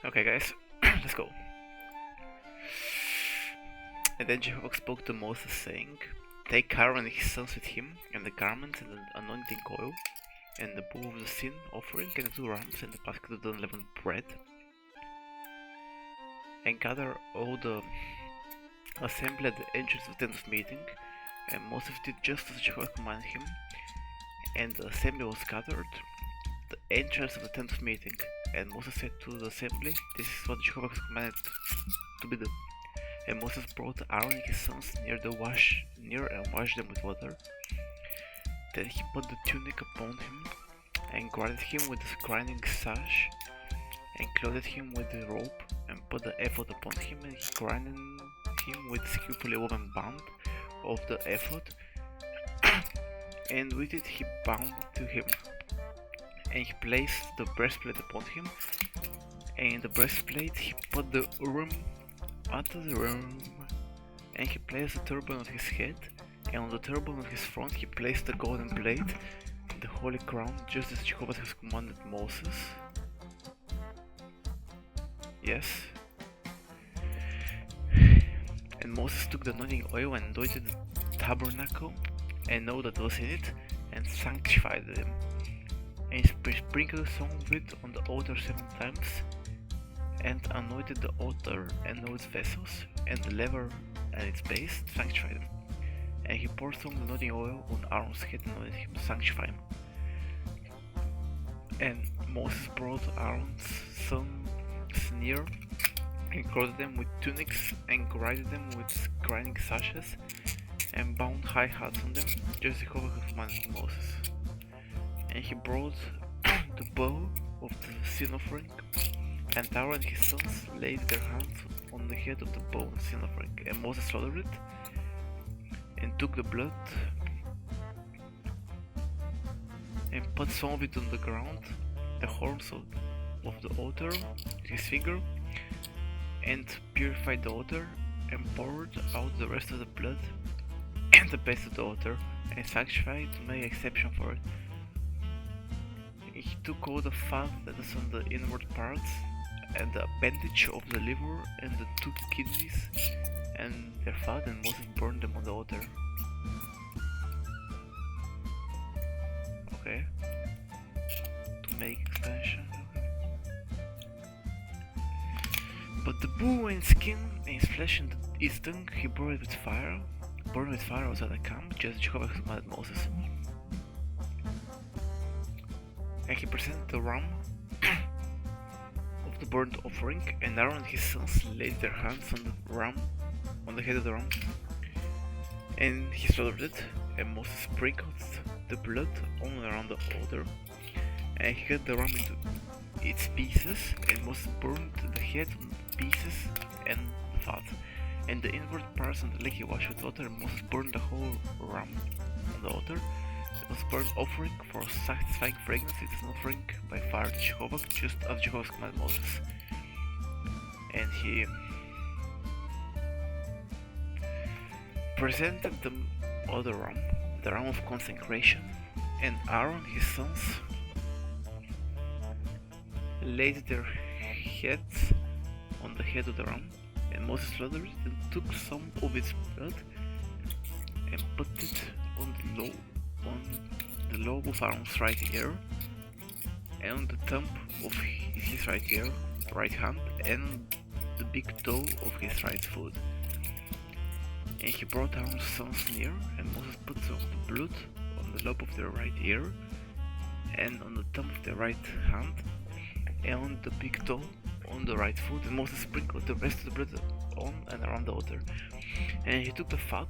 Okay, guys, let's go. And then Jehovah spoke to Moses, saying, Take Aaron and his sons with him, and the garments, and the anointing oil, and the bowl of the sin offering, and the 2 rams, and the basket of the unleavened bread, and gather all the assembly at the entrance of the tent of meeting. And Moses did just as Jehovah commanded him, and the assembly was gathered at the entrance of the tent of meeting. And Moses said to the assembly, This is what Jehovah has commanded to be done. And Moses brought Aaron and his sons near and washed them with water. Then he put the tunic upon him, and girded him with the grinding sash, and clothed him with the robe, and put the ephod upon him, and he girded him with skillfully woven band of the ephod, and with it he bound it to him. And he placed the breastplate upon him, and in the breastplate he put the Urim and the Ram, and he placed the turban on his head, and on the turban on his front he placed the golden blade, the holy crown, just as Jehovah has commanded Moses. Yes. And Moses took the anointing oil and anointed the tabernacle, and all that was in it, and sanctified them. And he sprinkled some of it on the altar 7 times, and anointed the altar and all its vessels, and the lever and its base, sanctified them. And he poured some of the anointing oil on Aaron's head and anointed him, sanctify him. And Moses brought Aaron's sons near, and clothed them with tunics, and girded them with grinding sashes, and bound high hats on them, just as Jehovah had commanded Moses. And he brought the bow of the sin offering, and Aaron and his sons laid their hands on the head of the bow of the sin offering, and Moses slaughtered it, and took the blood, and put some of it on the ground, the horns of the altar, with his finger, and purified the altar, and poured out the rest of the blood, and the base of the altar, and sanctified to make exception for it. He took all the fat that is on the inward parts, and the appendage of the liver, and the 2 kidneys, and their fat, and Moses burned them on the altar. Okay. To make expansion. But the bull and skin, and his flesh and his tongue, he burned with fire. Burned with fire outside the camp, just as Jehovah commanded Moses. And he presented the ram of the burnt offering, and Aaron and his sons laid their hands on the ram, on the head of the ram, and he slaughtered it. And Moses sprinkled the blood all around the altar, and he cut the ram into its pieces, and Moses burned the head on the pieces and the fat, and the inward parts and the leg he washed with water, and Moses burned the whole ram on the altar. It was burnt offering for satisfying fragrance. It is an offering by fire to Jehovah, just as Jehovah commanded Moses. And he presented the other ram, the ram of consecration, and Aaron his sons laid their heads on the head of the ram, and Moses slaughtered it and took some of its blood and put it on the lobe of Aaron's right ear, and on the thumb of his right hand, and the big toe of his right foot. And he brought Aaron's sons near, and Moses put some of the blood on the lobe of their right ear, and on the thumb of their right hand, and on the big toe on the right foot, and Moses sprinkled the rest of the blood on and around the altar. And he took the fat,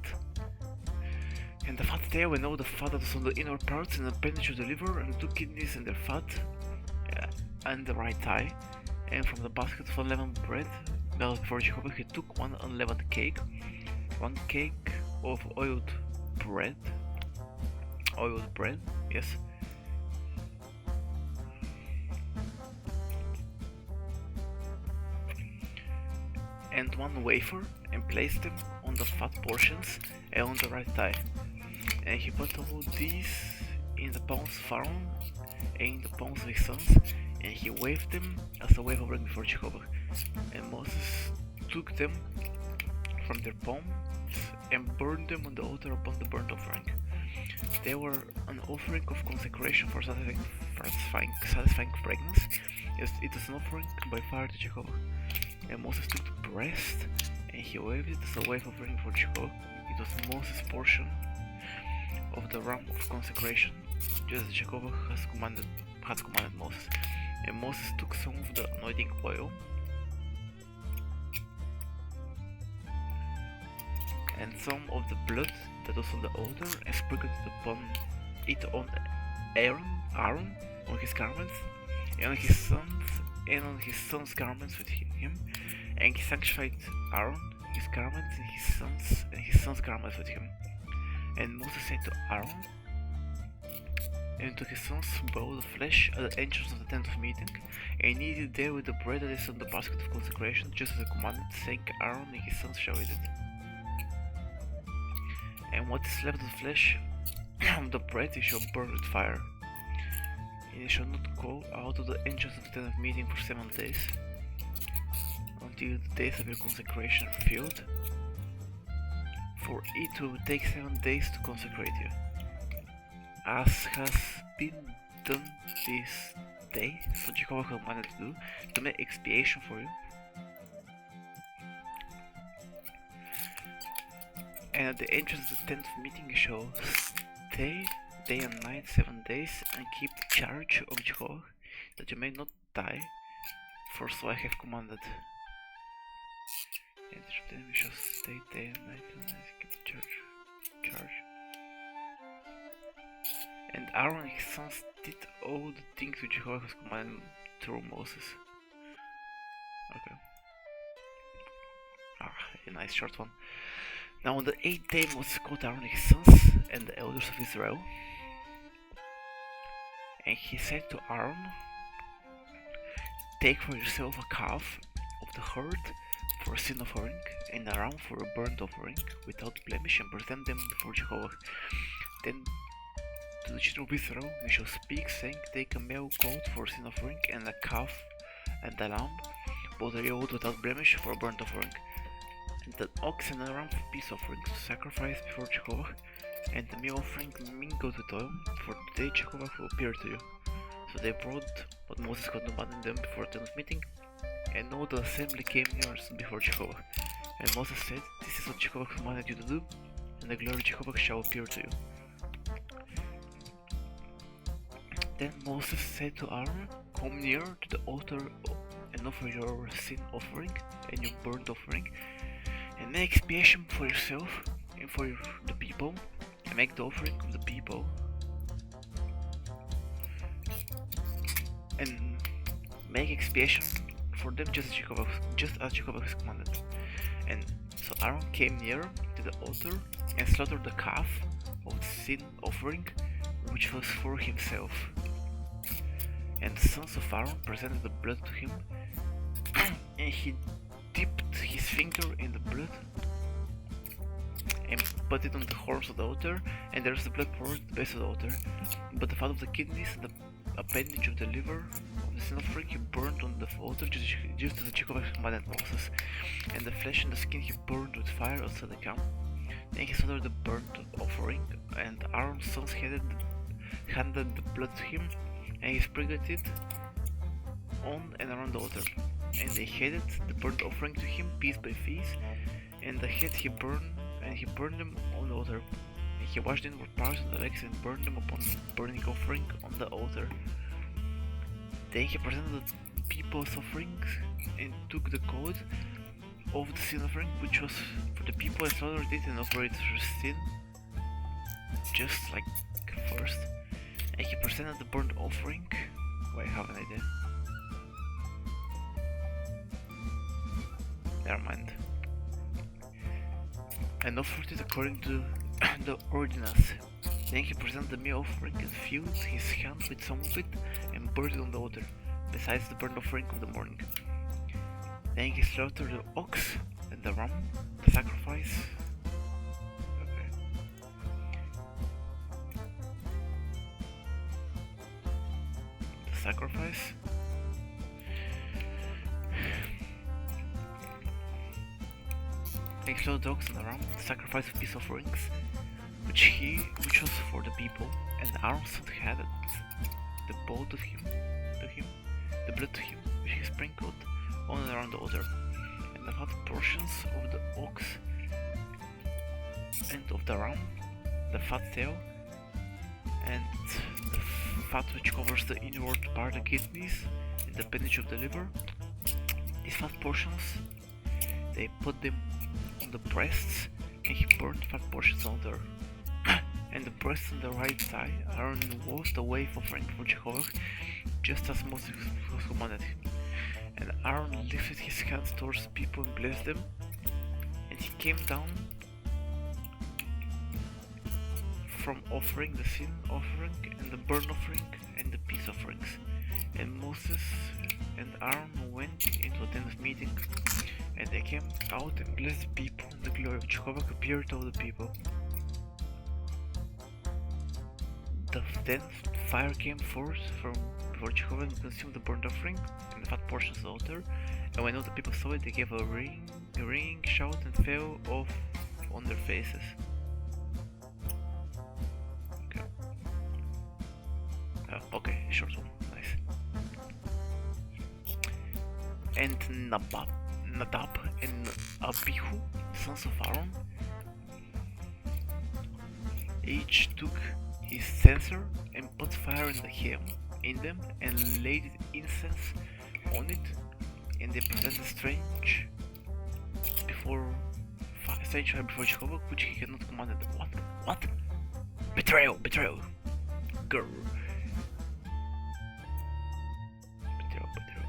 and the fat tail, and all the fat that was on the inner parts, and the appendage of the liver, and the 2 kidneys and their fat, and the right thigh. And from the basket of unleavened bread made before Jehovah, he took 1 unleavened cake, 1 cake of oiled bread, yes, and 1 wafer, and placed them on the fat portions and on the right thigh. And he put all these in the palms of Aaron and in the palms of his sons, and he waved them as a wave offering before Jehovah. And Moses took them from their palms and burned them on the altar upon the burnt offering. They were an offering of consecration for satisfying fragrance. Yes, it was an offering by fire to Jehovah. And Moses took the breast and he waved it as a wave offering for Jehovah. It was Moses' portion of the ram of consecration, just as Jehovah had commanded Moses. And Moses took some of the anointing oil and some of the blood that was on the altar and sprinkled it on Aaron on his garments and on his sons' garments with him, and he sanctified Aaron, his garments, and his sons' garments with him. And Moses said to Aaron and to his sons, boil the flesh at the entrance of the tent of meeting, and eat it there with the bread that is on the basket of consecration, just as I commanded, saying, Aaron and his sons shall eat it. And what is left of the flesh of the bread you shall burn with fire, and it shall not go out of the entrance of the tent of meeting for 7 days, until the days of your consecration are fulfilled, for it will take 7 days to consecrate you, as has been done this day. So Jehovah commanded to do, to make expiation for you. And at the entrance of the tent of meeting you shall stay day and night 7 days, and keep charge of Jehovah, that you may not die, for so I have commanded. And then we shall stay day and night keep charge. And Aaron and his sons did all the things which Jehovah has commanded through Moses. Okay. A nice short one. Now on the 8th day Moses called Aaron and his sons and the elders of Israel, and he said to Aaron, take for yourself a calf of the herd for a sin offering, and a ram for a burnt offering, without blemish, and present them before Jehovah. Then to the children of Israel you shall speak, saying, take a male goat for a sin offering, and a calf and a lamb, both a year old without blemish, for a burnt offering, and an ox and a ram for peace offerings to sacrifice before Jehovah, and the meal offering mingled with oil, for today Jehovah will appear to you. So they brought what Moses had commanded them before the tent of meeting, and all the assembly came near and stood before Jehovah. And Moses said, this is what Jehovah commanded you to do, and the glory of Jehovah shall appear to you. Then Moses said to Aaron, come near to the altar and offer your sin offering and your burnt offering, and make expiation for yourself and for the people, and make the offering of the people, and make expiation for them just as Jehovah has commanded. And so Aaron came near to the altar and slaughtered the calf of the sin offering, which was for himself. And the sons of Aaron presented the blood to him, and he dipped his finger in the blood and put it on the horns of the altar, and there was the blood poured at the base of the altar. But the fat of the kidneys and the appendage of the liver of the sin offering he burned on the altar, just as Jehovah commanded Moses. And the flesh and the skin he burned with fire outside the camp. Then he slaughtered the burnt offering, and Aaron's sons handed the blood to him, and he sprinkled it on and around the altar. And they handed the burnt offering to him piece by piece, and the head he burned them on the altar. And he washed the inward parts of the legs and burned them upon the burning offering on the altar. Then he presented the people's offerings and took the goat of the sin offering, which was for the people, and slaughtered it and offered it for sin, just like first. And he presented the burnt offering. Wait, I have an idea. Never mind. And offered it according to the ordinance. Then he presented the meal offering and filled his hand with some of it and burned it on the altar, besides the burnt offering of the morning. Then he slaughtered the ox and the ram, the sacrifice. The sacrifice and killed dogs on the ram, sacrificed peace offerings, which was for the people, and Aaron's son had the blood of him, which he sprinkled on and around the altar, and the fat portions of the ox and of the ram, the fat tail, and the fat which covers the inward part, the kidneys, and the appendage of the liver. These fat portions, they put them on the breasts, and he burned fat portions on there. And the breast on the right thigh, Aaron washed the way offering for Jehovah, just as Moses was commanded him. And Aaron lifted his hands towards the people and blessed them, and he came down from offering the sin offering and the burnt offering and the peace offerings. And Moses and Aaron went into the tent of meeting, and they came out and blessed the people, and the glory of Jehovah appeared to all the people. Then fire came forth from before Jehovah and consumed the burnt offering and the fat portions of the altar. And when all the people saw it, they gave a ringing shout and fell off on their faces. Okay, short one, nice. And Nadab and Abihu, sons of Aaron, each took his censer and put fire in them and laid incense on it, and they presented strange fire before Jehovah, which he had not commanded. What? Betrayal! Grr. Betrayal,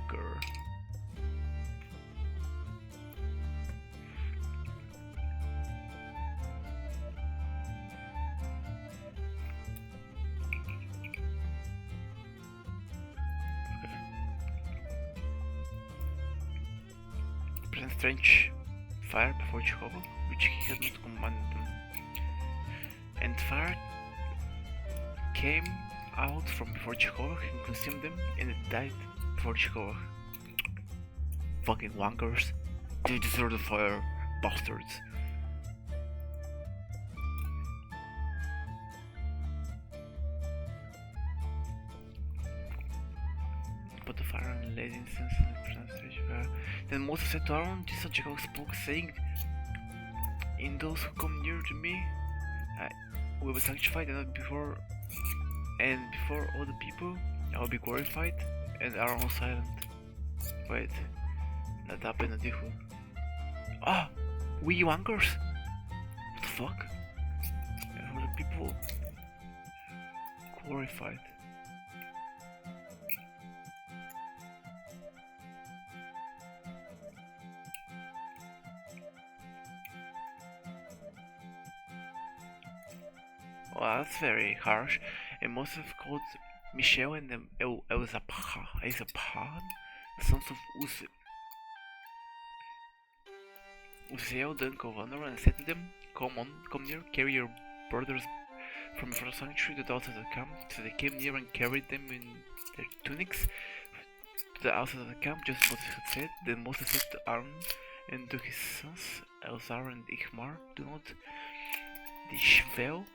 grr. Strange fire before Jehovah, which he had not commanded them. And fire came out from before Jehovah and consumed them, and it died before Jehovah. Fucking wankers. They deserve the fire, bastards. Put the fire and laid incense and presented strange fire. Then Moses said to Aaron, "This is what Jehovah spoke, saying, in those who come near to me, I will be sanctified, and before all the people, I will be glorified." And Aaron was silent. Wait, Nadab and Abihu. Ah, we wankers! What the fuck? And all the people glorified. Well, that's very harsh. And Moses called Mishael and Elzaphan, sons of Uzziel, the uncle of Honor, and said to them, come near, carry your brothers from before the sanctuary to the outside of the camp. So they came near and carried them in their tunics to the outside of the camp, just as Moses had said. Then Moses said to Aaron and to his sons, Elzar and Ichmar, do not dishevel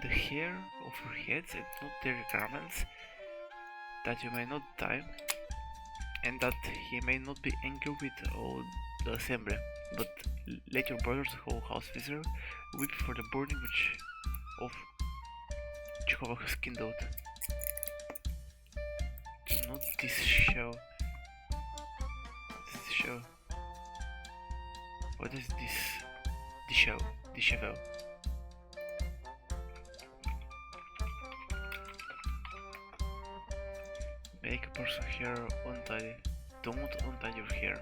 the hair of your heads and not their garments, that you may not die, and that he may not be angry with all the assembly. But let your brothers, the whole house of Israel, weep for the burning which of Jehovah has kindled. Do not dishevel. What is this? Dishevel. Make a person's hair untidy. Don't untie your hair.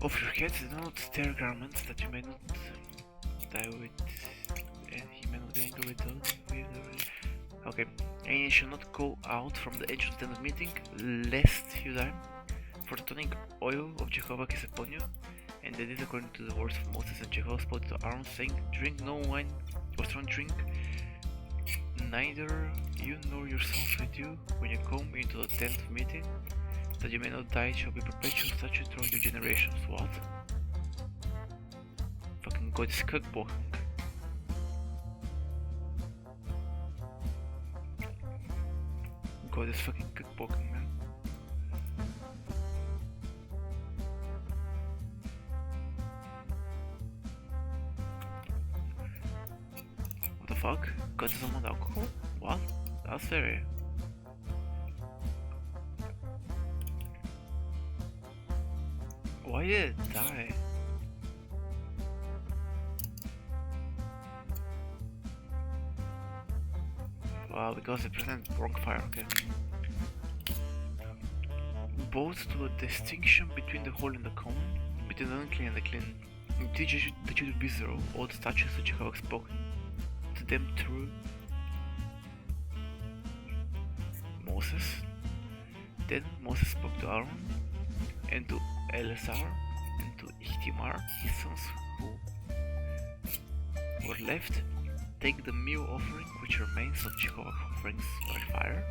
Of your heads, do not tear garments, that you may not die with, and he may not be angry with those. Okay, and you shall not go out from the edge of the tent of meeting, lest you die. For the tonic oil of Jehovah is upon you, and that is according to the words of Moses. And Jehovah spoke to Aaron, saying, drink no wine or strong drink, neither you nor your sons with you, when you come into the tent of meeting. That you may not die, it shall be perpetual statue throughout your generations. What? Fucking god is cookbook. God is fucking cookbooking, man. What the fuck? God is on alcohol? What? That's very... Why did it die? Well, because it presents wrong fire, okay. Both to a distinction between the holy and the common, between the unclean and the clean. Teach the children be zero, all the statutes that you have spoken to them through Moses. Then Moses spoke to Aaron and to Eleazar and to Ithamar, his sons who were left. Take the meal offering which remains of Jehovah's offerings by fire,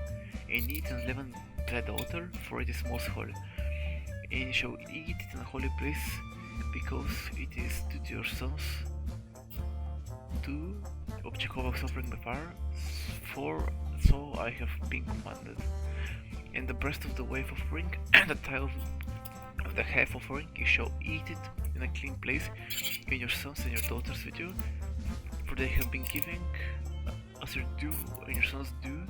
and eat an unleavened bread altar, for it is most holy. And you shall eat it in a holy place, because it is due to your sons, due of Jehovah's offering by fire, for so I have been commanded. And the breast of the wave offering, and the tithe of the half offering, you shall eat it in a clean place, and your sons and your daughters with you, for they have been giving as your due and your sons' due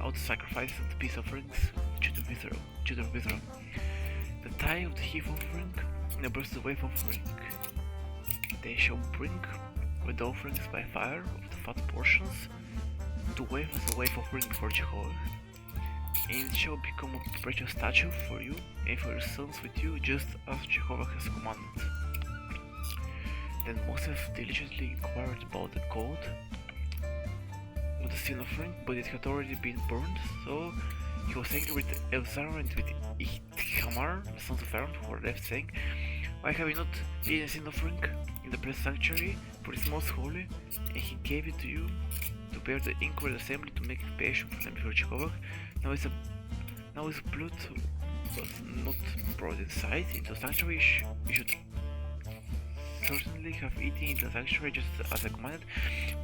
out the sacrifices and the peace offerings, children of Israel. The tithe of the heave offering and the breast of the wave offering, they shall bring with the offerings by fire of the fat portions to wave as a wave offering before Jehovah. And it shall become a perpetual statute for you and for your sons with you, just as Jehovah has commanded. Then Moses diligently inquired about the gold of the sin offering, but it had already been burned, so he was angry with Eleazar and with Ithamar, the sons of Aaron, who were left, saying, Why have you not eaten a sin offering in the blessed sanctuary, for it is most holy? And he gave it to you to bear the inquiry assembly to make expiation for them before Jehovah. Now his blood was not brought inside into the sanctuary. You should certainly have eaten in the sanctuary just as I commanded,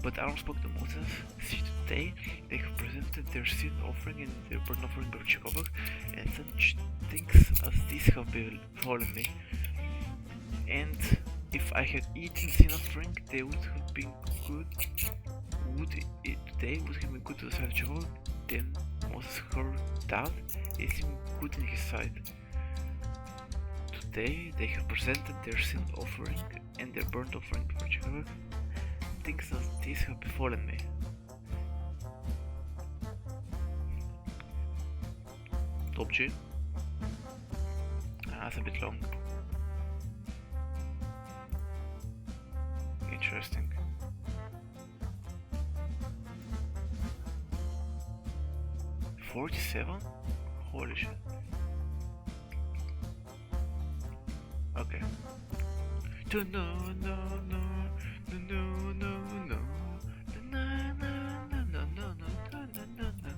but Aaron spoke to Moses. See, today they have presented their sin offering and their burnt offering before Jehovah, and such things as these have befallen me. And if I had eaten sin offering, they would have been good. Today would have been good to the sight of Jehovah. Then Moses heard that it seemed good in his sight. Today they have presented their sin offering and their burnt offering before Jehovah. Things as these have befallen me. Top G. That's a bit long. Interesting. $47? Holy shit. Okay. No, no, no, no, no, no, no, no, no, no, no, no, no, no.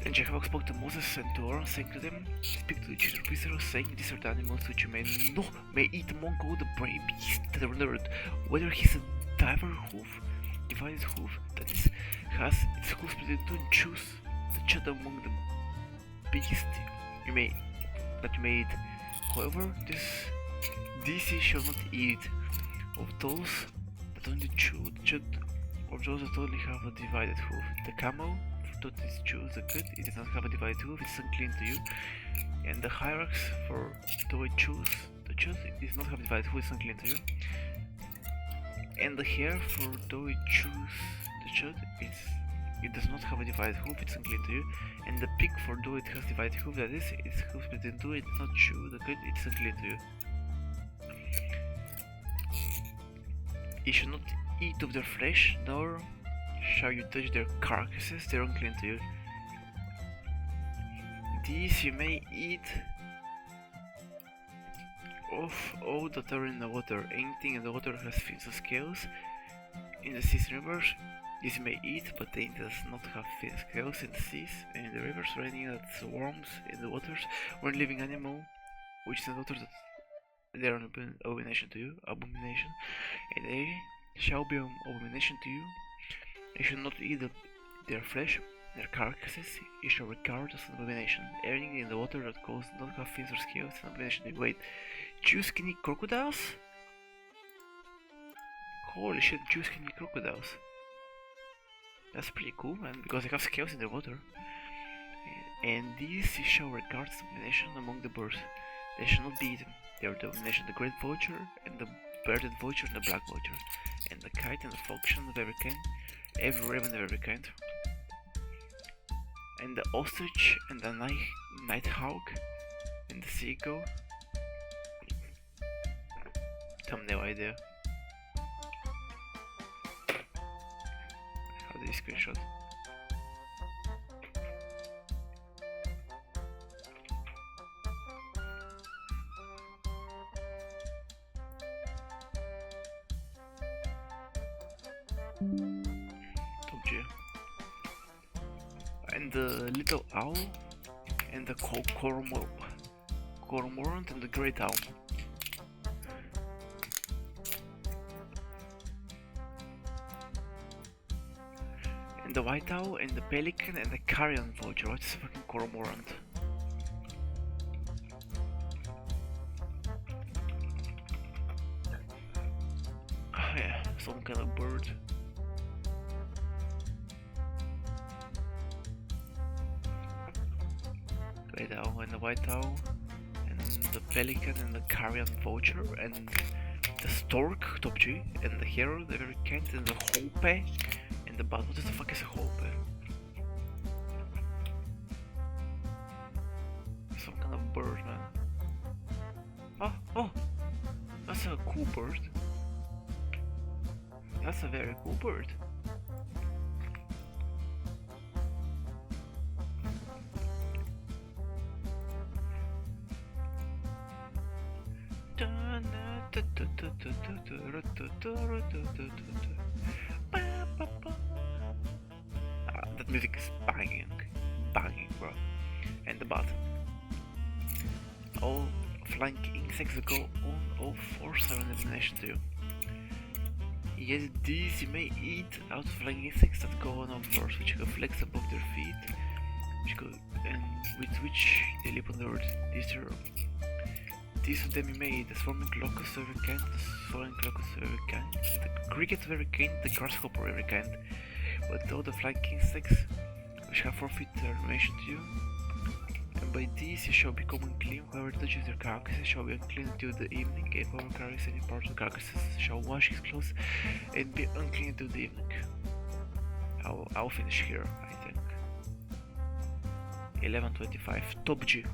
Then Jehovah spoke to Moses and to Aaron, saying to them, Speak to the children of Israel, saying, These are the animals which you may eat among all the brave beasts that are on the earth, whether he's a divided hoof, that is, has its hoof split in two, and choose the chud among the beasts you may eat. However, these ye shall not eat of those that only chew the chud, or those that only have a divided hoof. The camel, for though it chews the cud, it does not have a divided hoof, it is unclean to you. And the hyrax, for though it chews the chud, it does not have a divided hoof, it is unclean to you. And the hare, for though it chews the chud, it does not have a divided hoof, it's unclean to you. And the pig, for though it has divided hoof, that is, its hoof split in two, it does not chew the cud, it's unclean to you. You shall not eat of their flesh, nor shall you touch their carcasses, they are unclean to you. These you may eat of all that are in the water. Anything in the water has fins or scales. In the seas and rivers, this you may eat, but it does not have fins, scales in the seas and in the rivers, or anything that worms in the waters, or any living animal which is in the water that they are an abomination to you, and they shall be an abomination to you. You shall not eat their flesh, their carcasses, you shall regard as an abomination. Anything in the water that does not have fins or scales is an abomination to you. Wait, Jew skinny crocodiles? Holy shit, Jew skinny crocodiles. That's pretty cool, man, because they have scales in their water. And these you shall regard as an abomination among the birds. They shall not be eaten. They are the abomination, the great vulture, and the bearded vulture, and the black vulture, and the kite, and the falcon of every kind, every raven of every kind, and the ostrich, and the night hawk, and the seagull. Thumbnail idea. How do you screenshot? Top G. And the little owl, and the cormorant, and the great owl. And the white owl, and the pelican, and the carrion vulture. What's fucking cormorant? Oh yeah, some kind of bird. Great owl, and the white owl, and the pelican, and the carrion vulture, and the stork, top G, and the hero, the very kind, and the hope, and the bat. What the fuck is a hope? Some kind of bird, man. Oh, that's a cool bird. That's a very cool bird. That music is banging, bro. And the bat. All flying insects that go on all fours are an abomination to you. Yes, these you may eat out of flying insects that go on all fours, which have legs above their feet, and with which they live on the earth. These of them you may eat: the swarming locusts of every kind, the soaring locusts of every kind, the cricket of every kind, the grasshopper of every kind. But all the flying insects which have 4 feet are abomination to you. And by these you shall become unclean. Whoever touches their carcasses shall be unclean until the evening. If whoever carries any part of the carcasses shall wash his clothes and be unclean until the evening. I'll finish here, I think. 11:25. Top G.